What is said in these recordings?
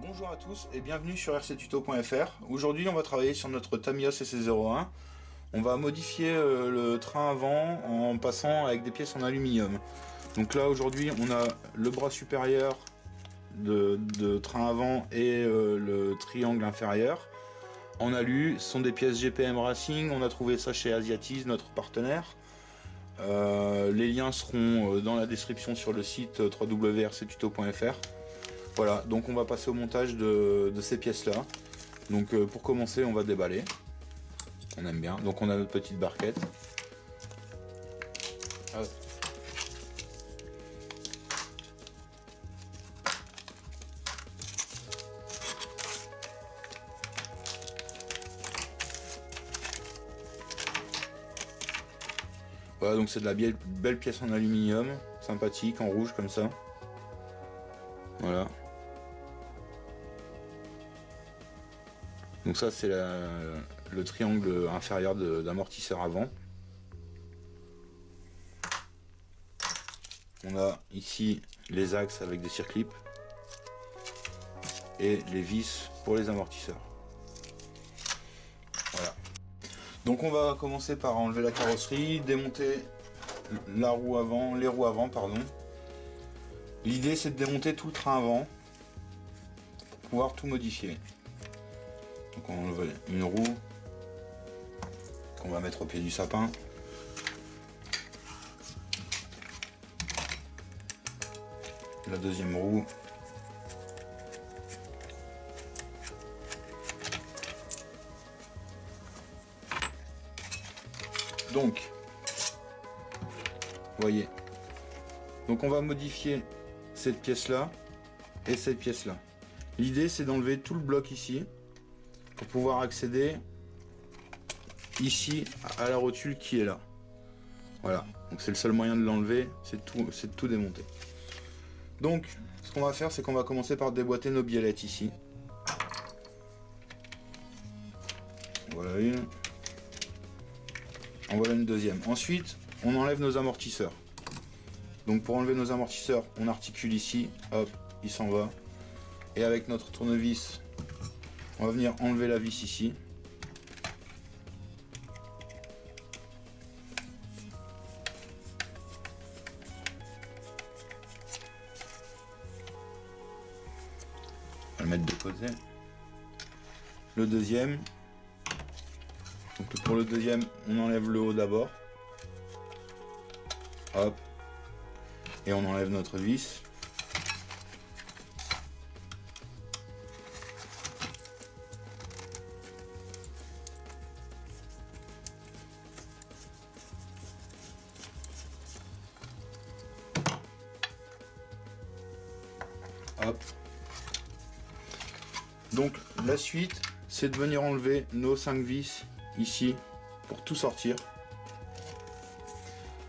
Bonjour à tous et bienvenue sur rctuto.fr. Aujourd'hui on va travailler sur notre Tamiya CC01. On va modifier le train avant en passant avec des pièces en aluminium. Donc là aujourd'hui on a le bras supérieur de train avant et le triangle inférieur en alu. Ce sont des pièces GPM Racing, on a trouvé ça chez Asiatis, notre partenaire. Les liens seront dans la description sur le site www.rctuto.fr. Voilà, donc on va passer au montage de ces pièces là. Donc pour commencer on va déballer. On aime bien. Donc on a notre petite barquette. Hop. Voilà, donc c'est de la belle pièce en aluminium, sympathique, en rouge comme ça. Voilà. Donc ça c'est le triangle inférieur d'amortisseur avant. On a ici les axes avec des circlips et les vis pour les amortisseurs. Voilà. Donc on va commencer par enlever la carrosserie, démonter les roues avant, pardon. L'idée c'est de démonter tout le train avant pour pouvoir tout modifier. Donc on enlève une roue qu'on va mettre au pied du sapin. La deuxième roue. Donc, voyez. Donc on va modifier cette pièce là et cette pièce là. L'idée c'est d'enlever tout le bloc ici pour pouvoir accéder ici à la rotule qui est là. Voilà, donc c'est le seul moyen de l'enlever, c'est de tout démonter. Donc ce qu'on va faire c'est qu'on va commencer par déboîter nos biellettes ici. Voilà une. En voilà une deuxième. Ensuite on enlève nos amortisseurs. Donc pour enlever nos amortisseurs on articule ici, hop, il s'en va. Et avec notre tournevis on va venir enlever la vis ici. On va le mettre de côté. Le deuxième. Donc pour le deuxième, on enlève le haut d'abord. Hop. Et on enlève notre vis. Hop. Donc la suite c'est de venir enlever nos 5 vis ici pour tout sortir.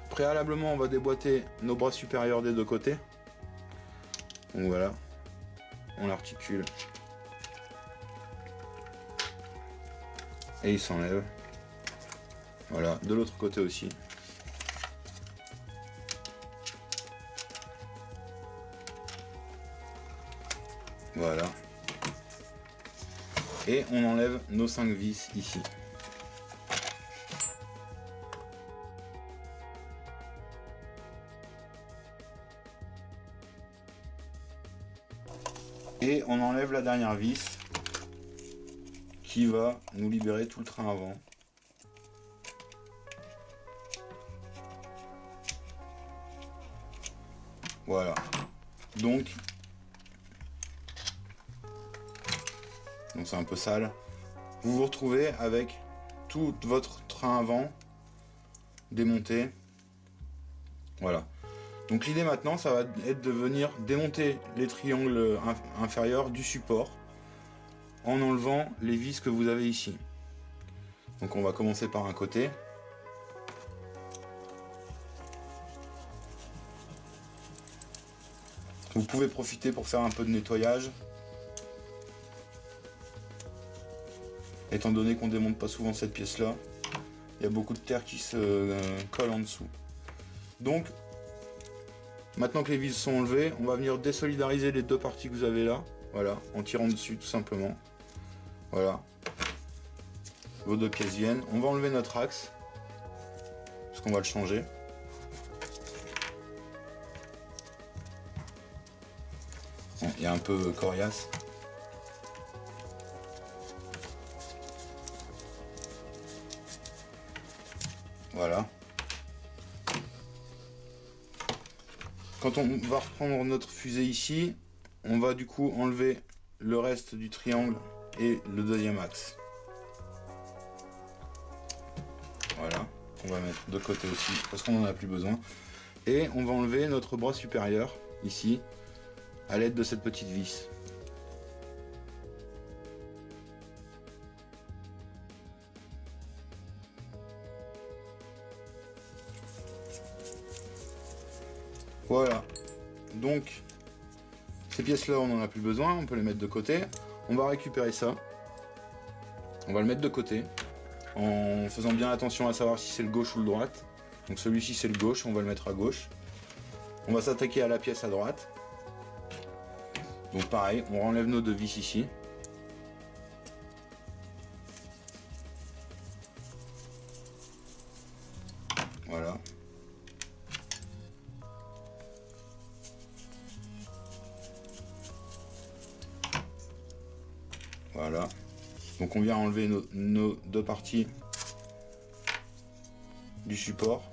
Préalablement on va déboîter nos bras supérieurs des deux côtés. Donc voilà, on l'articule et il s'enlève. Voilà, de l'autre côté aussi. Voilà. Et on enlève nos 5 vis ici. Et on enlève la dernière vis qui va nous libérer tout le train avant. Voilà. Donc c'est un peu sale. Vous vous retrouvez avec tout votre train avant démonté. Voilà. Donc l'idée maintenant ça va être de venir démonter les triangles inférieurs du support en enlevant les vis que vous avez ici. Donc on va commencer par un côté. Vous pouvez profiter pour faire un peu de nettoyage. Étant donné qu'on démonte pas souvent cette pièce là, il y a beaucoup de terre qui se colle en dessous. Donc maintenant que les vis sont enlevées, on va venir désolidariser les deux parties que vous avez là. voilà, en tirant dessus tout simplement. Voilà. Vos deux pièces viennent. On va enlever notre axe, parce qu'on va le changer. Bon, il est un peu coriace. Voilà. Quand on va reprendre notre fusée ici, on va du coup enlever le reste du triangle et le deuxième axe. Voilà, on va mettre de côté aussi parce qu'on n'en a plus besoin. Et on va enlever notre bras supérieur ici à l'aide de cette petite vis. Voilà, donc ces pièces-là, on n'en a plus besoin, on peut les mettre de côté. On va récupérer ça, on va le mettre de côté, en faisant bien attention à savoir si c'est le gauche ou le droite. Donc celui-ci c'est le gauche, on va le mettre à gauche. On va s'attaquer à la pièce à droite. Donc pareil, on enlève nos deux vis ici. Voilà. Voilà. Donc on vient enlever nos deux parties du support.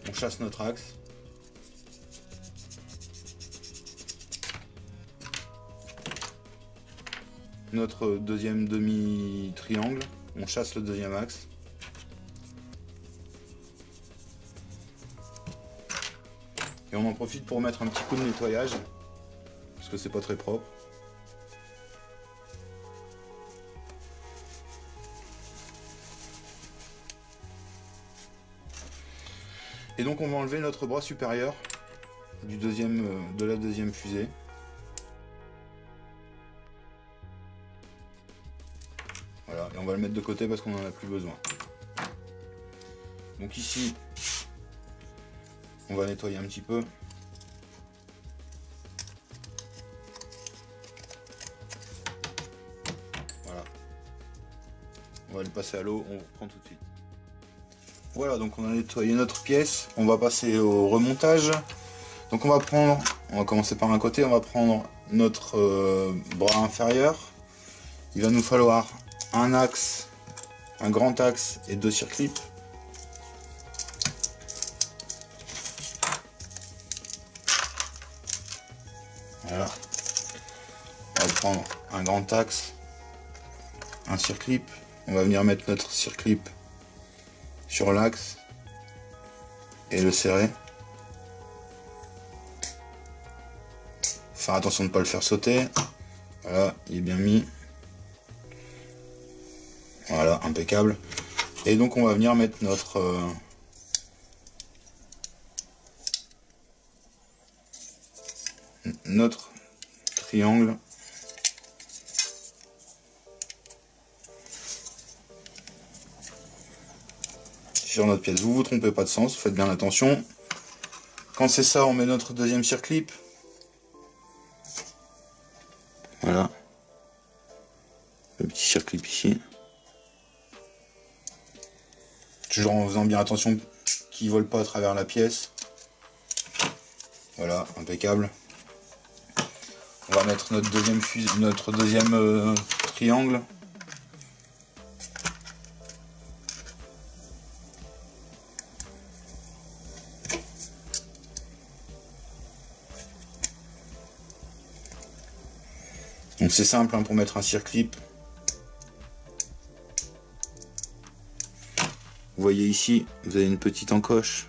On chasse notre axe. Notre deuxième demi-triangle. On chasse le deuxième axe. Et on en profite pour mettre un petit coup de nettoyage. Parce que c'est pas très propre. Et donc on va enlever notre bras supérieur de la deuxième fusée. Voilà, et on va le mettre de côté parce qu'on n'en a plus besoin. Donc ici, on va nettoyer un petit peu. Voilà. On va le passer à l'eau, on reprend tout de suite. Voilà, donc on a nettoyé notre pièce, on va passer au remontage. Donc on va commencer par un côté, on va prendre notre bras inférieur. Il va nous falloir un axe, un grand axe et deux circlips. Voilà. On va prendre un grand axe, un circlip. On va venir mettre notre circlip sur l'axe et le serrer. Faire attention de ne pas le faire sauter. Voilà, il est bien mis. Voilà, impeccable. Et donc on va venir mettre notre triangle sur notre pièce. Vous trompez pas de sens, faites bien attention. Quand c'est ça, on met notre deuxième circlip. Voilà. Le petit circlip ici. Toujours en faisant bien attention qu'il ne vole pas à travers la pièce. Voilà, impeccable. On va mettre notre deuxième triangle. Donc c'est simple hein, pour mettre un circlip. Vous voyez ici, vous avez une petite encoche.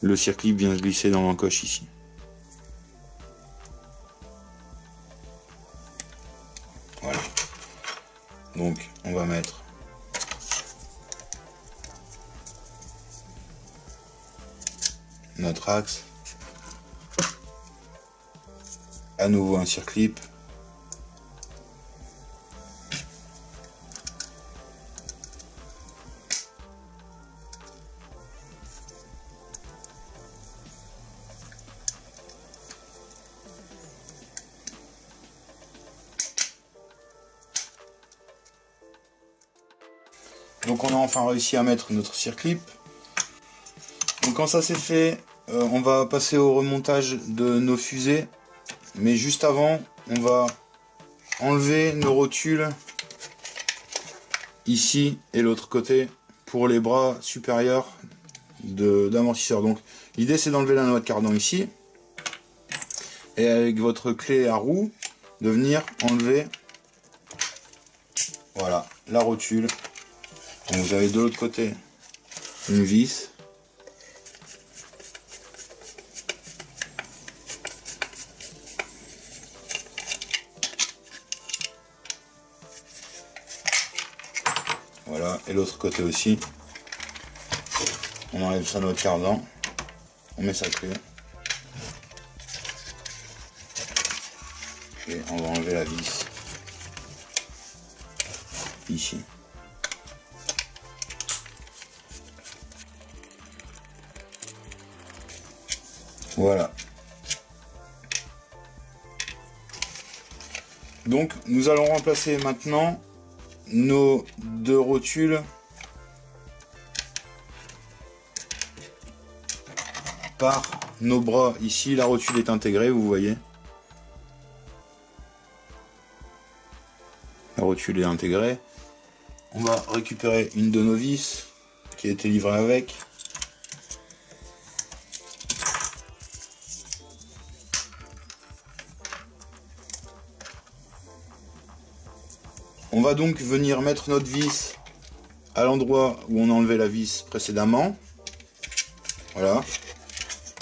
Le circlip vient se glisser dans l'encoche ici. Voilà. Donc on va mettre notre axe. À nouveau un circlip. Donc on a enfin réussi à mettre notre circlip. Donc quand ça c'est fait, on va passer au remontage de nos fusées. Mais juste avant, on va enlever nos rotules ici et l'autre côté pour les bras supérieurs d'amortisseur. Donc l'idée c'est d'enlever la noix de cardan ici et avec votre clé à roue de venir enlever, voilà, la rotule. Donc vous avez de l'autre côté une vis. Voilà, et l'autre côté aussi. On enlève sa noix de cardan, on met sa clé. Et on va enlever la vis ici. Voilà. Donc nous allons remplacer maintenant nos deux rotules par nos bras. Ici la rotule est intégrée, vous voyez. La rotule est intégrée. On va récupérer une de nos vis qui a été livrée avec. On va donc venir mettre notre vis à l'endroit où on a enlevé la vis précédemment. Voilà.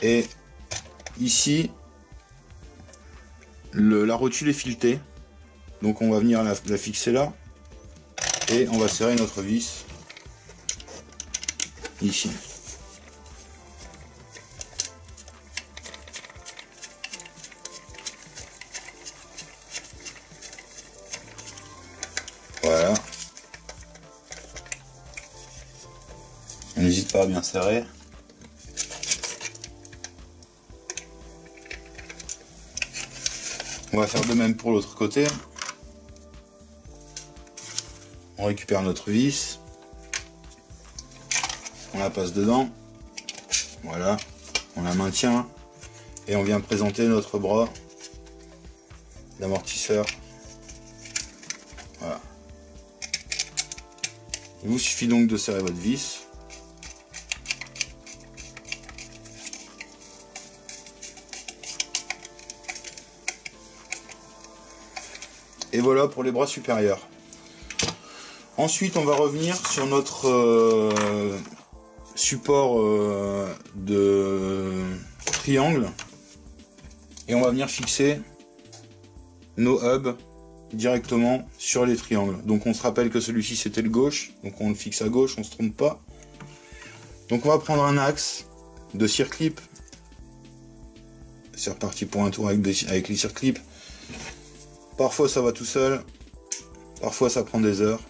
Et ici, la rotule est filetée. Donc on va venir la fixer là. Et on va serrer notre vis ici. Voilà. On n'hésite pas à bien serrer. On va faire de même pour l'autre côté. On récupère notre vis. On la passe dedans. Voilà. On la maintient. Et on vient présenter notre bras d'amortisseur. Voilà. Il vous suffit donc de serrer votre vis. Et voilà pour les bras supérieurs. Ensuite, on va revenir sur notre support de triangle. Et on va venir fixer nos hubs directement sur les triangles. Donc on se rappelle que celui-ci c'était le gauche. Donc on le fixe à gauche, on ne se trompe pas. Donc on va prendre un axe de circlip. C'est reparti pour un tour avec les circlips. Parfois ça va tout seul, parfois ça prend des heures.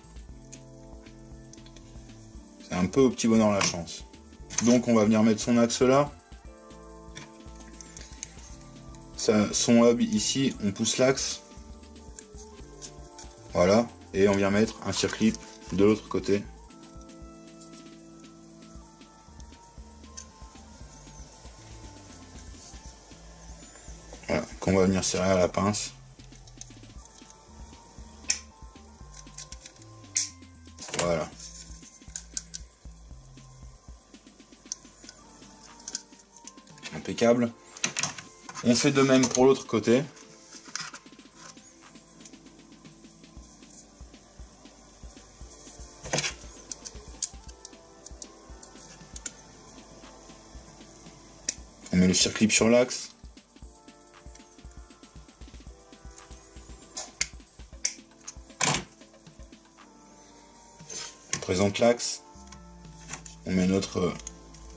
C'est un peu au petit bonheur la chance. Donc on va venir mettre son axe là. Son hub ici, on pousse l'axe. Voilà, et on vient mettre un circlip de l'autre côté. Voilà, qu'on va venir serrer à la pince. Voilà. Impeccable. On fait de même pour l'autre côté. On met le circlip sur l'axe. On présente l'axe. On met notre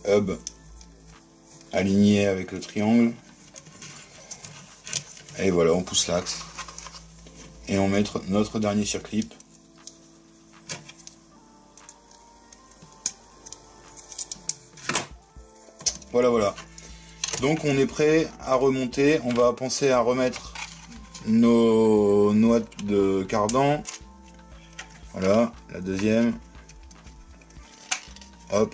hub aligné avec le triangle. Et voilà, on pousse l'axe. Et on met notre dernier circlip. Voilà, voilà. Donc on est prêt à remonter. On va penser à remettre nos noix de cardan. Voilà, la deuxième. Hop.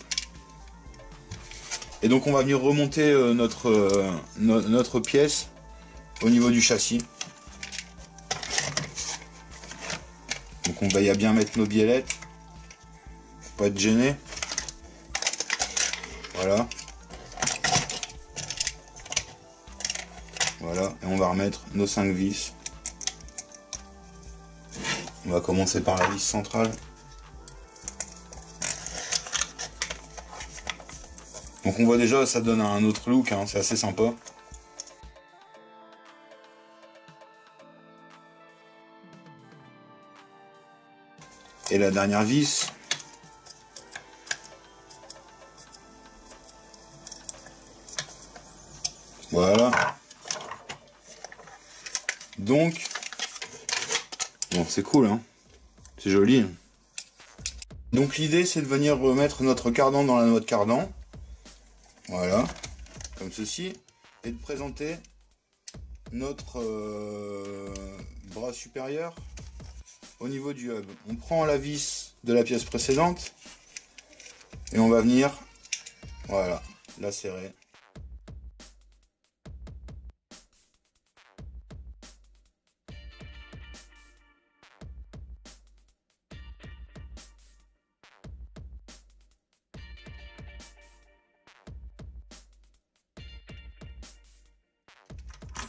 Et donc on va venir remonter notre pièce au niveau du châssis. Donc on va bien mettre nos biellettes. Faut pas être gêné. Voilà. Voilà. Et on va remettre nos 5 vis. On va commencer par la vis centrale. Donc on voit déjà, ça donne un autre look, hein, c'est assez sympa. Et la dernière vis. Voilà. Donc, bon, c'est cool, hein. C'est joli. Donc l'idée, c'est de venir remettre notre cardan dans la noix de cardan. Voilà, comme ceci, et de présenter notre bras supérieur au niveau du hub. On prend la vis de la pièce précédente et on va venir, voilà, la serrer.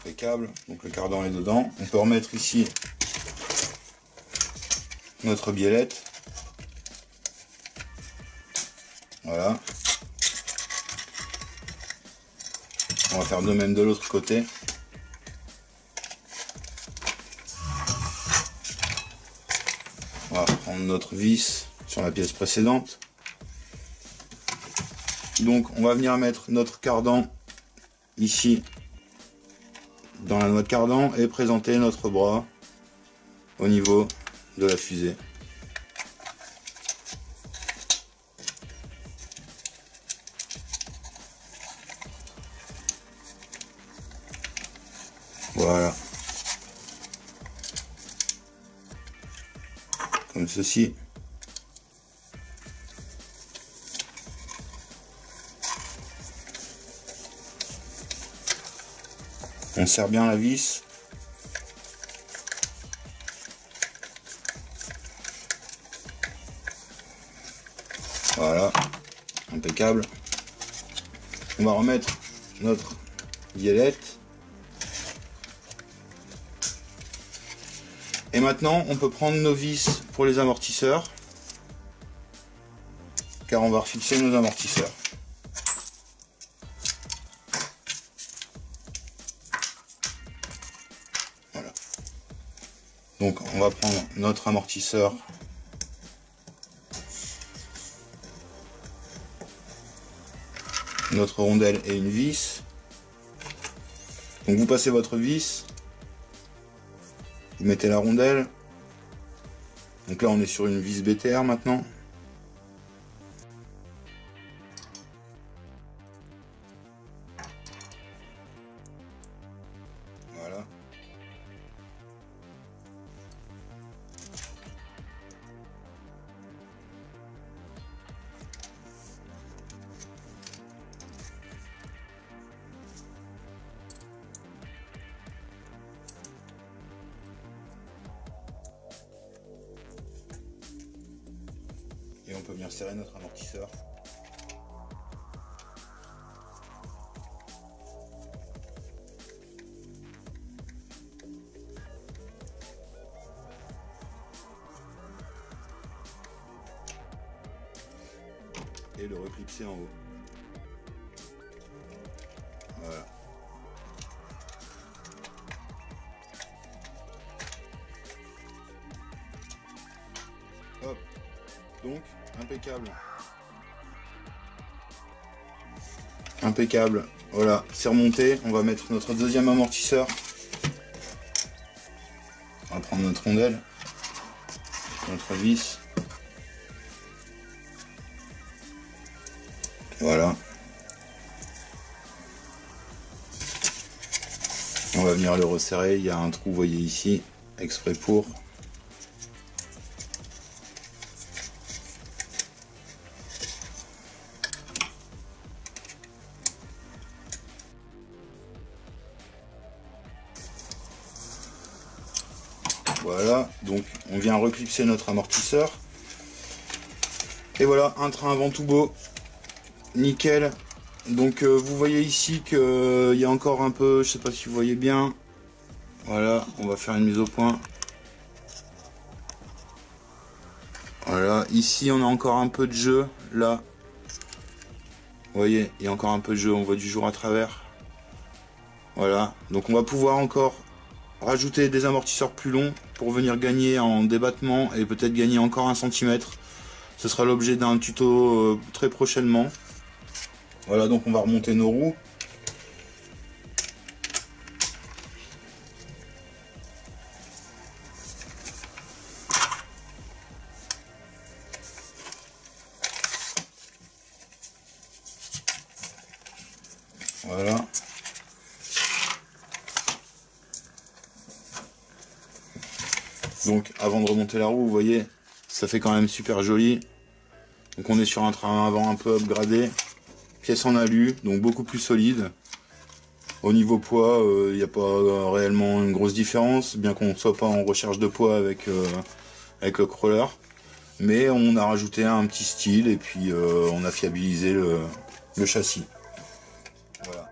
Impeccable, donc le cardan est dedans. On peut remettre ici notre biellette. Voilà. On va faire de même de l'autre côté. On va prendre notre vis sur la pièce précédente. Donc on va venir mettre notre cardan ici dans la noix de cardan et présenter notre bras au niveau de la fusée. Voilà. Comme ceci. On serre bien la vis. Voilà, impeccable. On va remettre notre biellette. Et maintenant, on peut prendre nos vis pour les amortisseurs, car on va refixer nos amortisseurs. Donc on va prendre notre amortisseur, notre rondelle et une vis. Donc vous passez votre vis, vous mettez la rondelle. Donc là on est sur une vis BTR maintenant. Voilà. Et on peut venir serrer notre amortisseur. Et le reclipser en haut. Voilà. Hop. Donc, impeccable. Impeccable. Voilà, c'est remonté. On va mettre notre deuxième amortisseur. On va prendre notre rondelle, notre vis. Voilà. On va venir le resserrer. Il y a un trou, vous voyez ici, exprès pour. Voilà, donc on vient reclipser notre amortisseur. Et voilà, un train avant tout beau. Nickel. Donc vous voyez ici qu'il y a encore un peu, je sais pas si vous voyez bien. Voilà, on va faire une mise au point. Voilà, ici on a encore un peu de jeu, là. Vous voyez, il y a encore un peu de jeu, on voit du jour à travers. Voilà, donc on va pouvoir encore rajouter des amortisseurs plus longs pour venir gagner en débattement et peut-être gagner encore 1 cm. Ce sera l'objet d'un tuto très prochainement. Voilà, donc on va remonter nos roues. Voilà. Donc avant de remonter la roue, vous voyez, ça fait quand même super joli. Donc on est sur un train avant un peu upgradé. Pièce en alu, donc beaucoup plus solide. Au niveau poids, il n'y a pas réellement une grosse différence, bien qu'on ne soit pas en recherche de poids avec le crawler. Mais on a rajouté un petit style et puis on a fiabilisé le châssis. Voilà.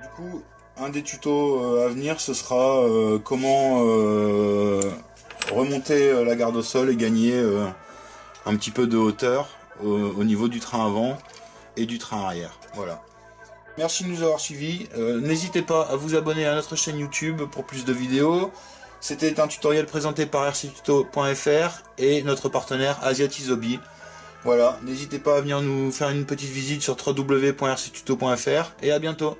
Du coup, un des tutos à venir, ce sera comment remonter la garde au sol et gagner un petit peu de hauteur au niveau du train avant et du train arrière. Voilà. Merci de nous avoir suivis. N'hésitez pas à vous abonner à notre chaîne YouTube pour plus de vidéos. C'était un tutoriel présenté par rctuto.fr et notre partenaire Asiatizobi. Voilà, n'hésitez pas à venir nous faire une petite visite sur www.rctuto.fr et à bientôt.